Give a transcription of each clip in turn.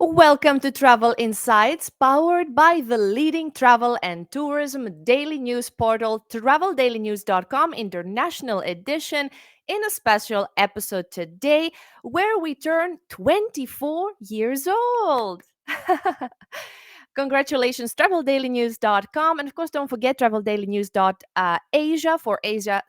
Welcome to Travel Insights, powered by the leading travel and tourism daily news portal, traveldailynews.com International Edition, in a special episode today where we turn 24 years old. Congratulations, traveldailynews.com. And of course, don't forget traveldailynews.asia for Asia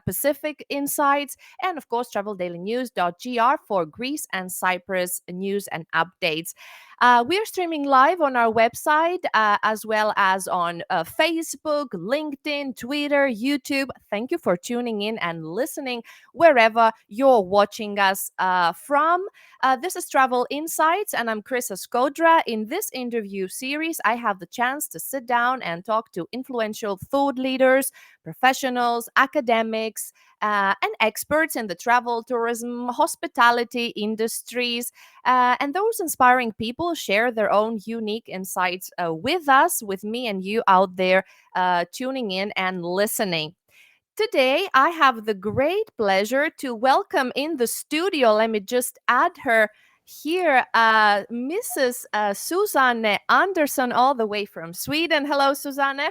Pacific insights. And of course, traveldailynews.gr for Greece and Cyprus news and updates. We are streaming live on our website as well as on Facebook, LinkedIn, Twitter, YouTube. Thank you for tuning in and listening wherever you're watching us from. This is Travel Insights, and I'm Chris Askodra. In this interview series, I have the chance to sit down and talk to influential thought leaders, professionals, academics, and experts in the travel, tourism, hospitality industries. And those inspiring people share their own unique insights with us, with me and you out there tuning in and listening. Today, I have the great pleasure to welcome in the studio. Let me just add her here, Mrs. Susanne Andersson, all the way from Sweden. Hello, Susanne.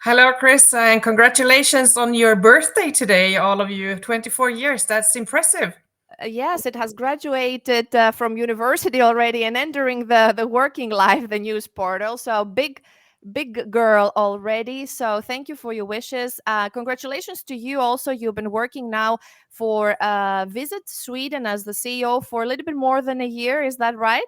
Hello, Chris, and congratulations on your birthday today, all of you. 24 years, that's impressive. Yes, it has graduated from university already and entering the working life, the news portal. So big girl already. So thank you for your wishes. Congratulations to you also. You've been working now for Visit Sweden as the CEO for a little bit more than a year. Is that right?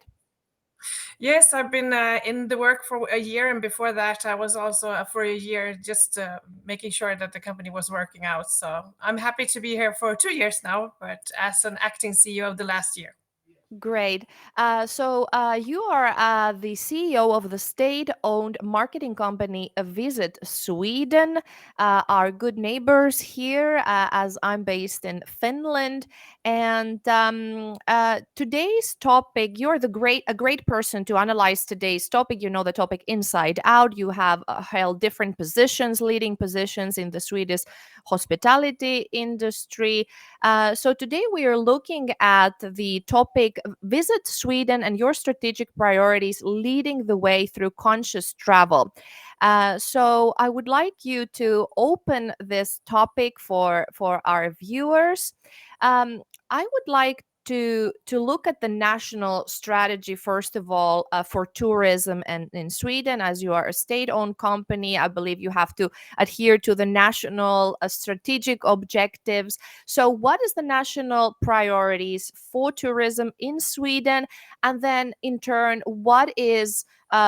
Yes, I've been in the work for a year, and before that, I was also for a year just making sure that the company was working out. So I'm happy to be here for 2 years now, but as an acting CEO of the last year. Great. So you are the CEO of the state-owned marketing company Visit Sweden, our good neighbors here, as I'm based in Finland. And today's topic, you're a great person to analyze today's topic. You know the topic inside out. You have held different positions, leading positions in the Swedish hospitality industry. So today we are looking at the topic Visit Sweden and your strategic priorities leading the way through conscious travel. So I would like you to open this topic for our viewers. I would like to look at the national strategy first of all for tourism and in Sweden. As you are a state-owned company, I believe you have to adhere to the national strategic objectives. So, what is the national priorities for tourism in Sweden? And then, in turn, what is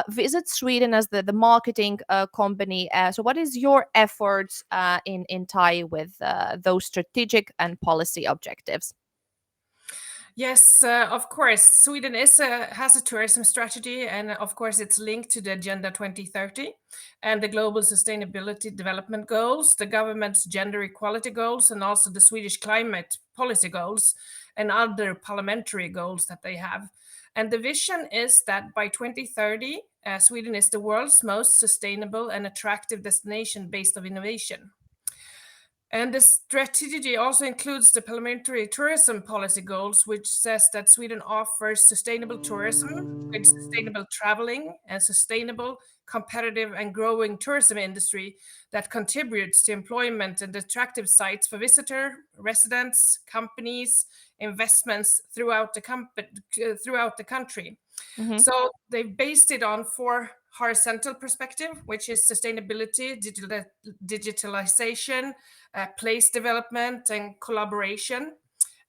Visit Sweden as the marketing company? So, what is your efforts in tie with those strategic and policy objectives? Yes, of course. Sweden has a tourism strategy, and of course, it's linked to the Agenda 2030 and the Global Sustainability Development Goals, the government's gender equality goals, and also the Swedish climate policy goals and other parliamentary goals that they have. And the vision is that by 2030, Sweden is the world's most sustainable and attractive destination based on innovation. And the strategy also includes the parliamentary tourism policy goals, which says that Sweden offers sustainable tourism with sustainable traveling and sustainable, competitive, and growing tourism industry that contributes to employment and attractive sites for visitor, residents, companies, investments throughout the country. Hmm. So they based it on four horizontal perspective, which is sustainability, digitalization, place development, and collaboration.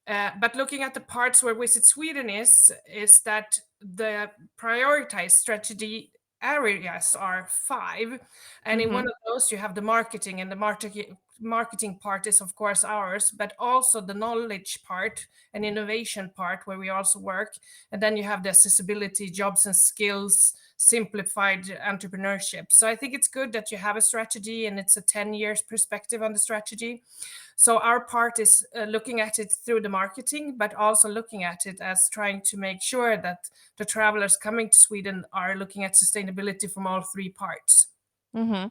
But looking at the parts where Visit Sweden is that the prioritized strategy areas are five, and in one Hmm. of those you have the marketing, and the marketing part is of course ours, but also the knowledge part and innovation part where we also work, and then you have the accessibility, jobs and skills, simplified entrepreneurship. So I think it's good that you have a strategy and it's a 10 years perspective on the strategy. So our part is looking at it through the marketing, but also looking at it as trying to make sure that the travelers coming to Sweden are looking at sustainability from all three parts. Hmm.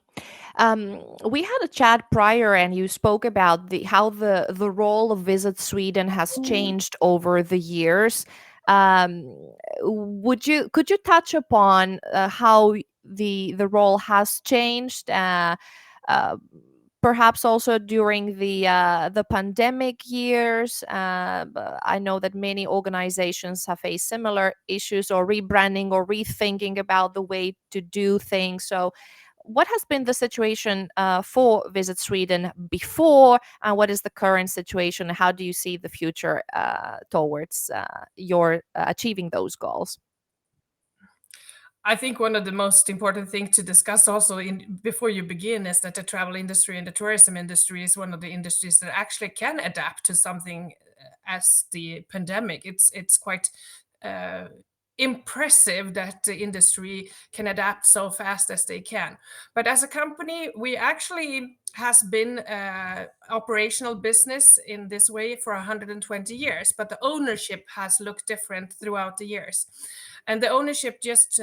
We had a chat prior, and you spoke about the how the role of Visit Sweden has changed over the years. Um, could you touch upon how the role has changed? Uh, Perhaps also during the pandemic years. I know that many organizations have faced similar issues or rebranding or rethinking about the way to do things. So, what has been the situation for Visit Sweden before, and what is the current situation? How do you see the future towards your achieving those goals? I think one of the most important things to discuss also in before you begin is that the travel industry and the tourism industry is one of the industries that actually can adapt to something as the pandemic. It's quite uh, impressive that the industry can adapt so fast as they can. But as a company, we actually has been operational business in this way for 120 years, but the ownership has looked different throughout the years. And the ownership just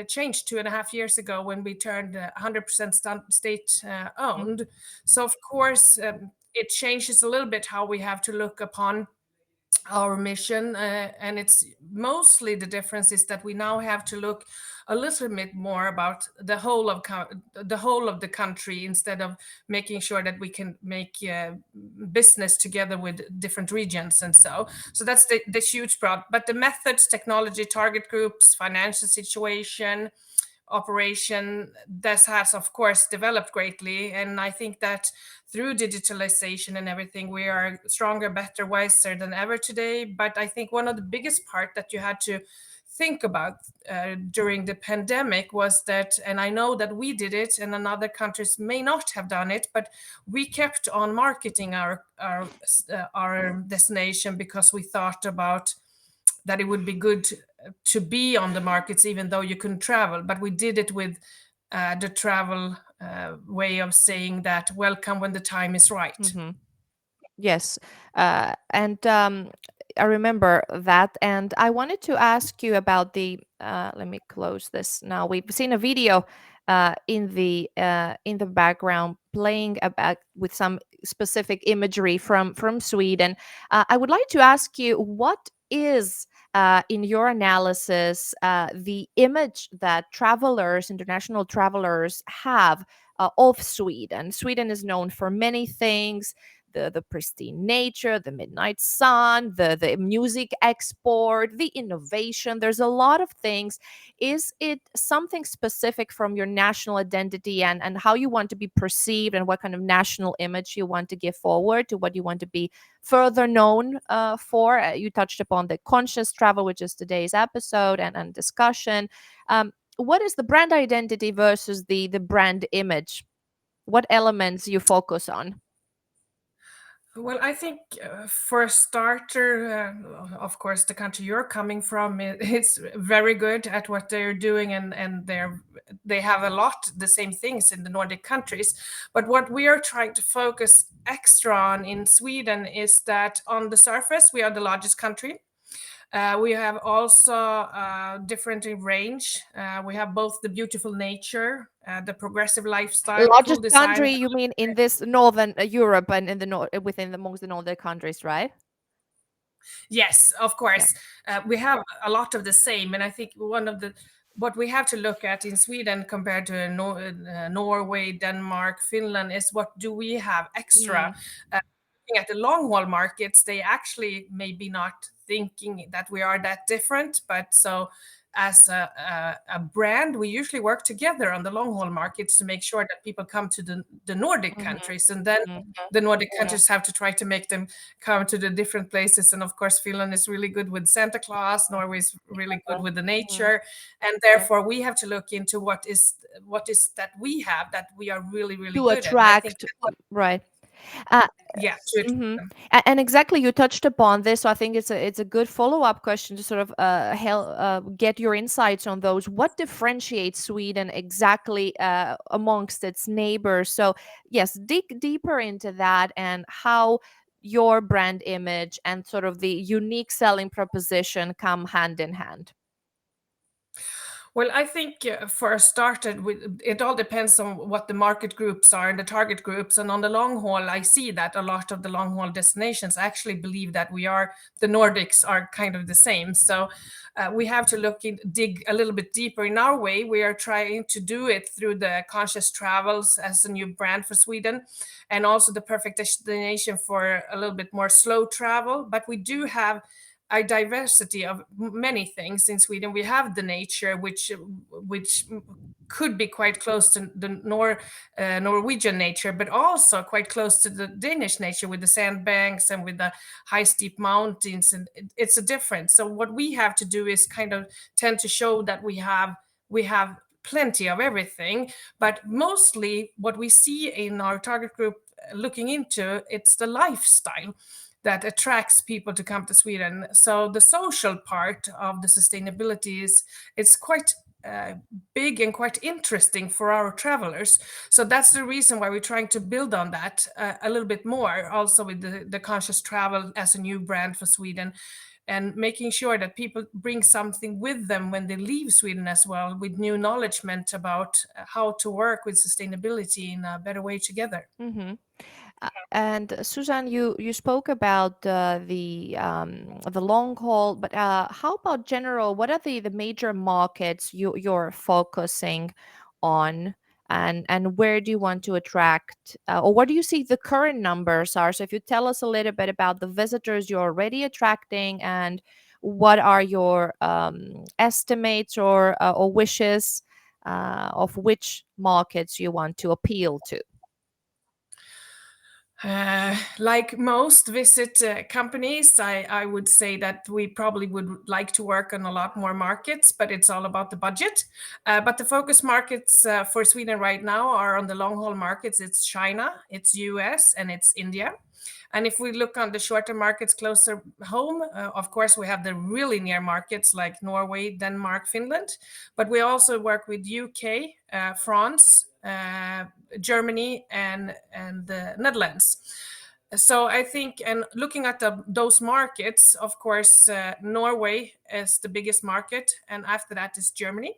changed 2.5 years ago when we turned 100% state Mm. owned. So, of course, it changes a little bit how we have to look upon our mission, and it's mostly the difference is that we now have to look a little bit more about the whole of the country instead of making sure that we can make business together with different regions. And so that's the huge problem. But the methods, technology, target groups, financial situation, operation, this has of course developed greatly, and I think that through digitalization and everything we are stronger, better, wiser than ever today. But I think one of the biggest part that you had to think about during the pandemic was that, and I know that we did it and other countries may not have done it, but we kept on marketing our destination because we thought about that it would be good to be on the markets even though you couldn't travel. But we did it with the travel way of saying that welcome when the time is right. Hmm. Yes, and I remember that. And I wanted to ask you about the. Let me close this now. We've seen a video in the background playing about with some specific imagery from Sweden. I would like to ask you what is. In your analysis, the image that travelers, international travelers, have of Sweden. Sweden is known for many things, the pristine nature, the midnight sun, the music export, the innovation. There's a lot of things. Is it something specific from your national identity and how you want to be perceived and what kind of national image you want to give forward to what you want to be further known for? You touched upon the conscious travel, which is today's episode and discussion. What is the brand identity versus the brand image? What elements you focus on? Well, I think for a starter, of course, the country you're coming from is very good at what they're doing, and they have a lot the same things in the Nordic countries. But what we are trying to focus extra on in Sweden is that on the surface we are the largest country. We have also different in range. We have both the beautiful nature, the progressive lifestyle, cool Largest design. country, you mean in this northern Europe and in the within the amongst the northern countries, right? Yes, of Yeah. course. We have a lot of the same, and I think one of the what we have to look at in Sweden compared to Norway, Denmark, Finland is what do we have extra. Mm. Looking at the long haul markets, they actually maybe not thinking that we are that different, but so as a brand, we usually work together on the long haul markets to make sure that people come to the Nordic Mhm, countries, and then mhm, the Nordic countries have to try to make them come to the different places. And of course, Finland is really good with Santa Claus, Norway is really good with the mhm. nature, and therefore we have to look into what is that we have that we are really really To good at. And I think attract, right. Uh, yeah, to attract mhm. them. And exactly, you touched upon this, so I think it's a good follow-up question to sort of get your insights on those. What differentiates Sweden exactly amongst its neighbors? So yes, dig deeper into that and how your brand image and sort of the unique selling proposition come hand in hand. Well, I think for a start, it all depends on what the market groups are and the target groups. And on the long haul, I see that a lot of the long haul destinations actually believe that the Nordics are kind of the same. So we have to dig a little bit deeper. In our way, we are trying to do it through the Conscious Travels as a new brand for Sweden, and also the Perfect Destination for a little bit more slow travel. But we do have a diversity of many things in Sweden. We have the nature, which could be quite close to the Norwegian nature, but also quite close to the Danish nature with the sandbanks and with the high steep mountains, and it's a difference. So what we have to do is kind of tend to show that we have plenty of everything, but mostly what we see in our target group looking into, it's the lifestyle that attracts people to come to Sweden. So the social part of the sustainability is quite big and quite interesting for our travelers. So that's the reason why we're trying to build on that a little bit more, also with the Conscious Travel as a new brand for Sweden, and making sure that people bring something with them when they leave Sweden as well, with new knowledgement about how to work with sustainability in a better way together. Mm-hmm. And Susanne, you spoke about the long haul, but how about general? What are the major markets you're focusing on, and where do you want to attract, or what do you see the current numbers are? So if you tell us a little bit about the visitors you're already attracting, and what are your estimates or wishes of which markets you want to appeal to. Like most visit companies, I would say that we probably would like to work on a lot more markets, but it's all about the budget. But the focus markets for Sweden right now are on the long haul markets. It's China, it's US, and it's India. And if we look on the shorter markets closer home, of course, we have the really near markets like Norway, Denmark, Finland. But we also work with UK, France, Germany, and the Netherlands. So I think, and looking at those markets, of course, Norway is the biggest market, and after that is Germany.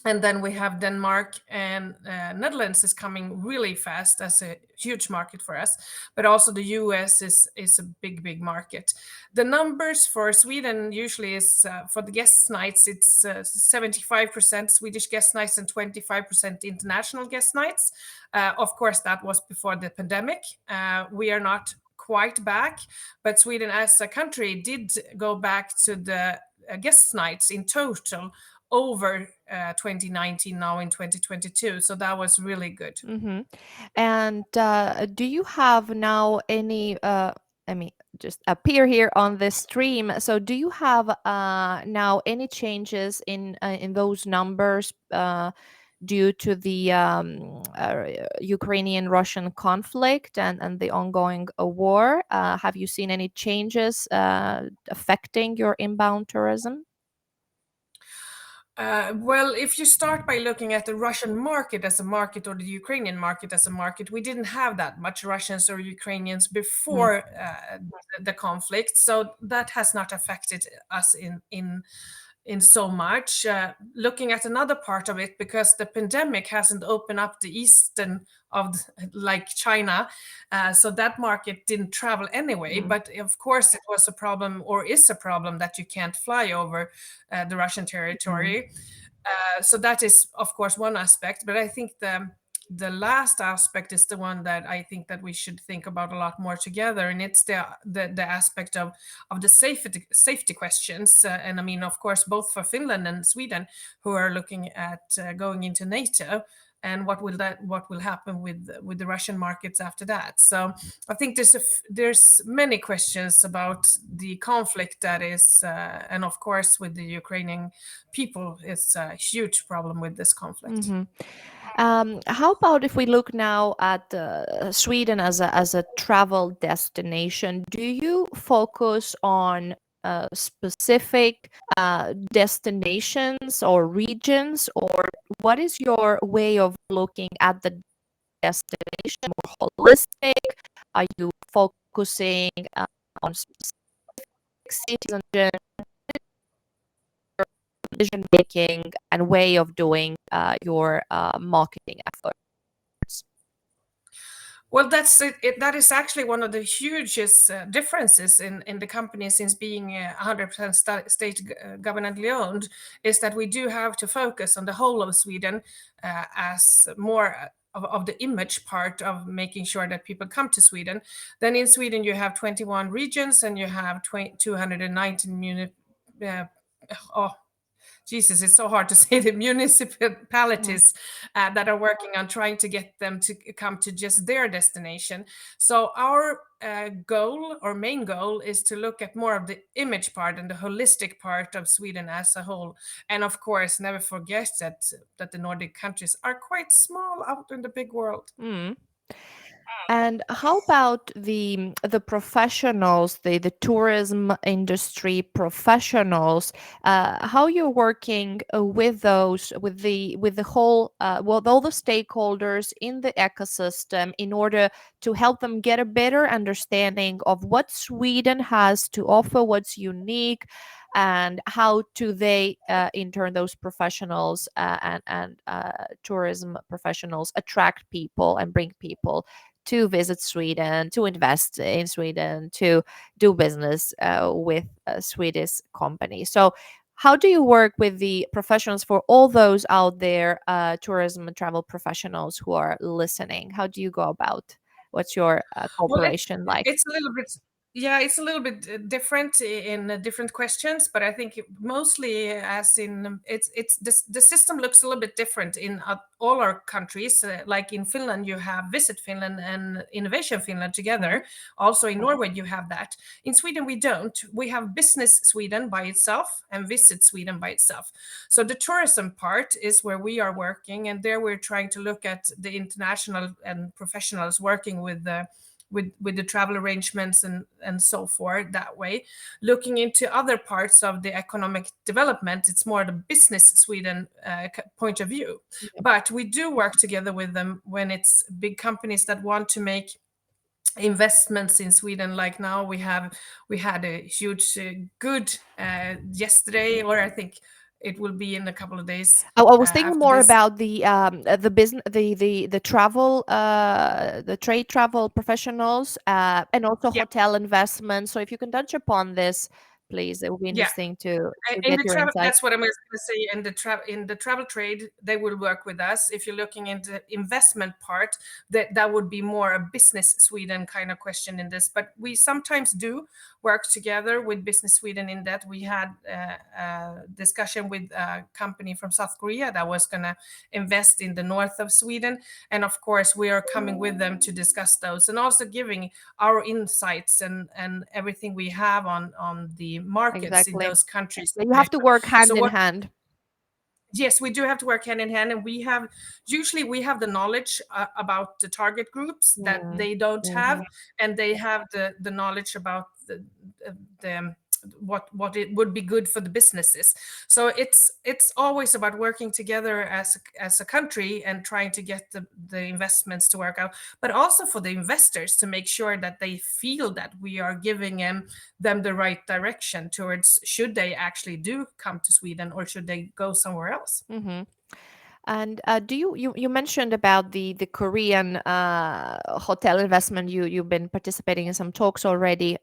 And then we have Denmark, and Netherlands is coming really fast as a huge market for us. But also the US is a big market. The numbers for Sweden usually is for the guest nights, it's 75% Swedish guest nights and 25% international guest nights. Of course, that was before the pandemic. We are not quite back, but Sweden as a country did go back to the guest nights in total over 2019 now in 2022. So that was really good. Mm-hmm. And do you have now any, I mean, just appear here on the stream. So do you have now any changes in those numbers due to the Ukrainian-Russian conflict and the ongoing war? Have you seen any changes affecting your inbound tourism? Well, if you start by looking at the Russian market as a market or the Ukrainian market as a market, we didn't have that much Russians or Ukrainians Mm. before the conflict, so that has not affected us in so much. Looking at another part of it, because the pandemic hasn't opened up the eastern like China, so that market didn't travel anyway. Mm. But of course, it was a problem, or is a problem, that you can't fly over the Russian Mm. territory. So that is, of course, one aspect. But I think the last aspect is the one that I think that we should think about a lot more together, and it's the aspect of the safety questions. And I mean, of course, both for Finland and Sweden, who are looking at going into NATO, and what will happen with the Russian markets after that. So I think there's many questions about the conflict that is, and of course with the Ukrainian people, it's a huge problem with this conflict. Mhm. How about if we look now at Sweden as a travel destination? Do you focus on specific destinations or regions, or what is your way of looking at the destination? More holistic? Are you focusing on specific cities and decision making and way of doing your marketing efforts? Well, that's it. That is actually one of the hugest differences in the company, since being 100% state governmentally owned, is that we do have to focus on the whole of Sweden as more of the image part of making sure that people come to Sweden. Then in Sweden, you have 21 regions and you have 219 oh, Jesus, it's so hard to say, the municipalities that are working on trying to get them to come to just their destination. So our goal, or main goal, is to look at more of the image part and the holistic part of Sweden as a whole. And of course, never forget that the Nordic countries are quite small out in the big world. Mm. And how about the professionals, the tourism industry professionals? How you're working with those, with the whole, with all the stakeholders in the ecosystem, in order to help them get a better understanding of what Sweden has to offer, what's unique, and how do they, in turn, those professionals and tourism professionals attract people and bring people to visit Sweden, to invest in Sweden, to do business with Swedish companies. So, how do you work with the professionals, for all those out there, tourism and travel professionals who are listening? How do you go about? What's your Well, cooperation like? it's a little bit, yeah, it's a little bit different in different questions, but I think mostly, as in, it's the system looks a little bit different in all our countries. Like in Finland, you have Visit Finland and Innovation Finland together. Also in Norway, you have that. In Sweden, we don't. We have Business Sweden by itself and Visit Sweden by itself. So the tourism part is where we are working, and there we're trying to look at the international and professionals working with the with the travel arrangements and so forth that way. Looking into other parts of the economic development, it's more the Business Sweden point of view. But we do work together with them when it's big companies that want to make investments in Sweden. Like now we had a huge good yesterday, or I think it will be in a couple of days I was thinking after more this. about the business, the travel, the trade travel professionals, and also Yeah, hotel investments. So if you can touch upon this, please, it would be yeah. interesting to In get the your travel, insight. that's what I was going to say. In the travel trade, they will work with us. If you're looking into investment part, that would be more a Business Sweden kind of question in this. But we sometimes do work together with Business Sweden, in that we had a discussion with a company from South Korea that was going to invest in the north of Sweden, and of course we are coming with them to discuss those, and also giving our insights and everything we have on the markets in Exactly. those countries. So you have to work So hand in what? hand. Yes, we do have to work hand in hand, and we have the knowledge about the target groups that Mm, they don't have, mhm. and they have the knowledge about the what it would be good for the businesses. So it's always about working together as a country and trying to get the investments to work out, but also for the investors to make sure that they feel that we are giving them the right direction towards, should they actually do come to Sweden or should they go somewhere else. Mhm. And do you mentioned about the Korean hotel investment? You've been participating in some talks already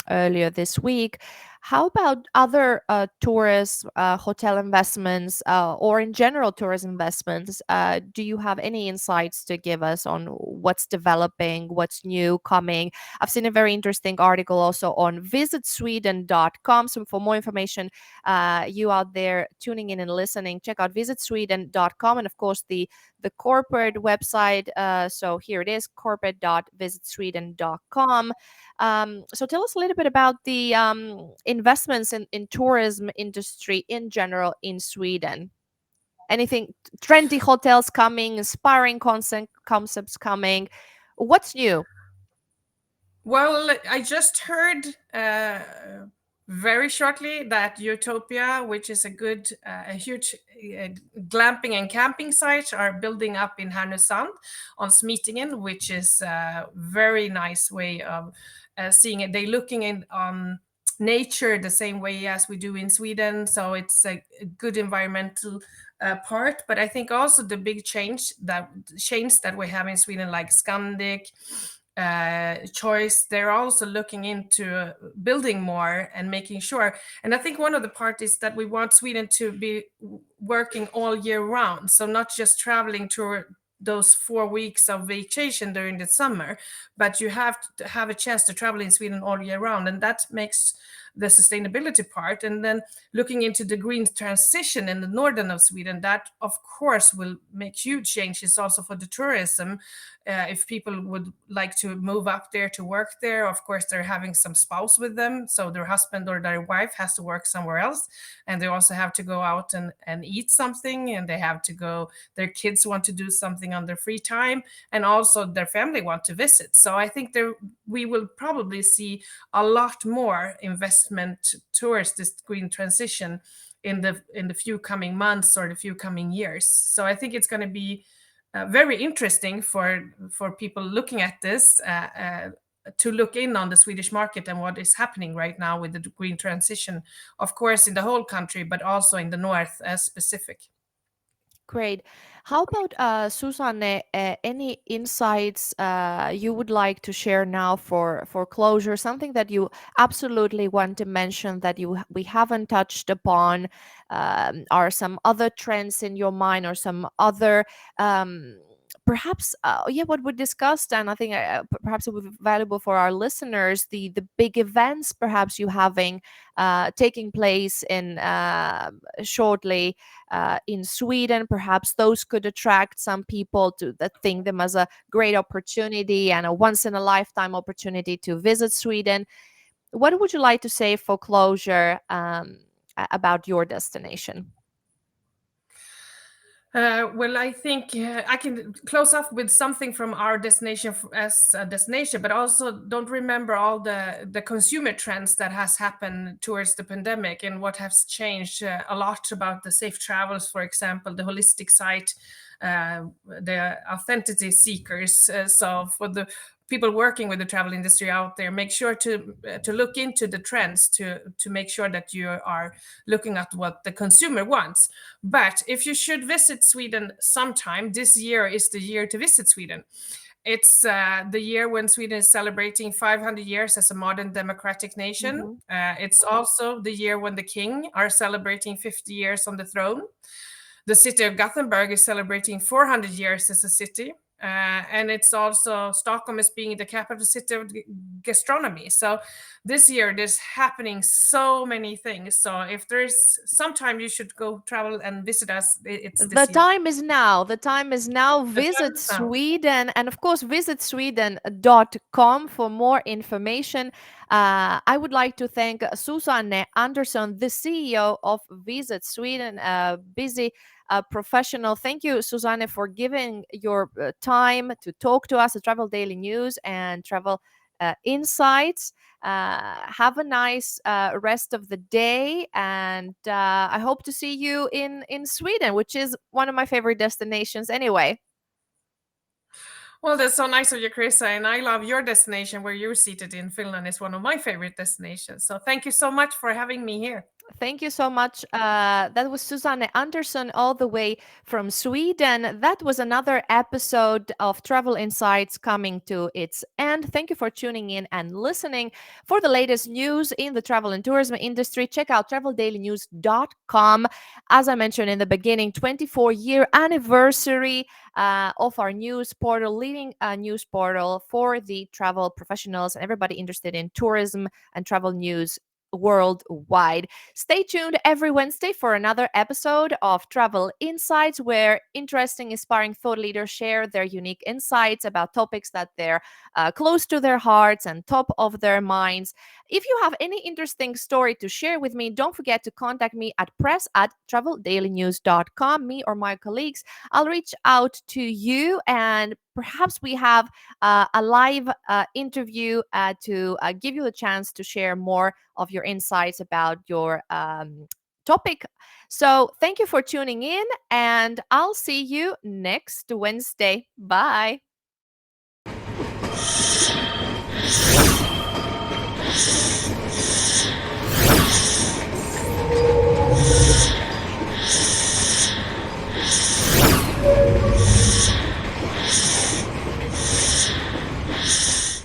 earlier this week. How about other tourist hotel investments, or in general tourist investments? Do you have any insights to give us on what's developing, what's new coming? I've seen a very interesting article also on visitsweden.com. So for more information, you out there tuning in and listening, check out visitsweden.com, and of course the corporate website. So here it is, corporate.visitsweden.com. So tell us a little bit about the investments in tourism industry in general in Sweden. Anything trendy hotels coming, inspiring concepts coming. What's new? Well, I just heard very shortly that Utopia, which is a huge glamping and camping site, are building up in Härnösand on Smitingen, which is a very nice way of seeing it. They're looking in on nature the same way as we do in Sweden. So it's a good environmental part. But I think also the big change that we have in Sweden, like Scandic, Choice, they're also looking into building more and making sure. And I think one of the part is that we want Sweden to be working all year round, so not just traveling to those 4 weeks of vacation during the summer, but you have to have a chance to travel in Sweden all year round, and that makes the sustainability part. And then looking into the green transition in the northern of Sweden, that of course will make huge changes also for the tourism. If people would like to move up there to work there, of course they're having some spouse with them, so their husband or their wife has to work somewhere else, and they also have to go out and eat something, and they have to go, their kids want to do something on their free time, and also their family want to visit. So I think there we will probably see a lot more investment towards this green transition in the few coming months or the few coming years. So I think it's going to be very interesting for people looking at this, to look in on the Swedish market and what is happening right now with the green transition, of course, in the whole country, but also in the north as specific. Great. How about Susanne? Any insights you would like to share now for closure? Something that you absolutely want to mention that we haven't touched upon? Are some other trends in your mind, or some other perhaps yeah, what we discussed, and I think perhaps it would be valuable for our listeners, the big events perhaps you having taking place in shortly in Sweden. Perhaps those could attract some people to that think them as a great opportunity and a once in a lifetime opportunity to visit Sweden. What would you like to say for closure about your destination? Well, I think I can close off with something from our destination as a destination, but also don't remember all the consumer trends that has happened towards the pandemic and what has changed a lot about the safe travels, for example, the holistic site, the authenticity seekers. So for the people working with the travel industry out there, make sure to look into the trends to make sure that you are looking at what the consumer wants. But if you should visit Sweden sometime, this year is the year to visit Sweden. It's the year when Sweden is celebrating 500 years as a modern democratic nation. Hmm. It's also the year when the king are celebrating 50 years on the throne. The city of Gothenburg is celebrating 400 years as a city. And it's also Stockholm is being the capital city of gastronomy. So this year there's happening so many things. So if there's sometime you should go travel and visit us, it's The this year. time is now. The time is now. The time Visit is now. Sweden, and of course, visit sweden.com for more information. I would like to thank Susanne Andersson, the CEO of Visit Sweden, a busy professional. Thank you, Susanne, for giving your time to talk to us at Travel Daily News and Travel Insights. Have a nice rest of the day, and I hope to see you in Sweden, which is one of my favorite destinations anyway. Well, that's so nice of you, Krista. And I love your destination where you're seated in Finland. Is one of my favorite destinations. So thank you so much for having me here. Thank you so much. That was Susanne Andersson, all the way from Sweden. That was another episode of Travel Insights coming to its end. Thank you for tuning in and listening. For the latest news in the travel and tourism industry, check out traveldailynews.com. As I mentioned in the beginning, 24-year anniversary of our news portal, leading news portal for the travel professionals and everybody interested in tourism and travel news worldwide. Stay tuned every Wednesday for another episode of Travel Insights, where interesting, inspiring thought leaders share their unique insights about topics that they're close to their hearts and top of their minds. If you have any interesting story to share with me, don't forget to contact me at press@traveldailynews.com. Me or my colleagues, I'll reach out to you, and perhaps we have a live interview to give you a chance to share more of your insights about your topic. So, thank you for tuning in, and I'll see you next Wednesday. Bye.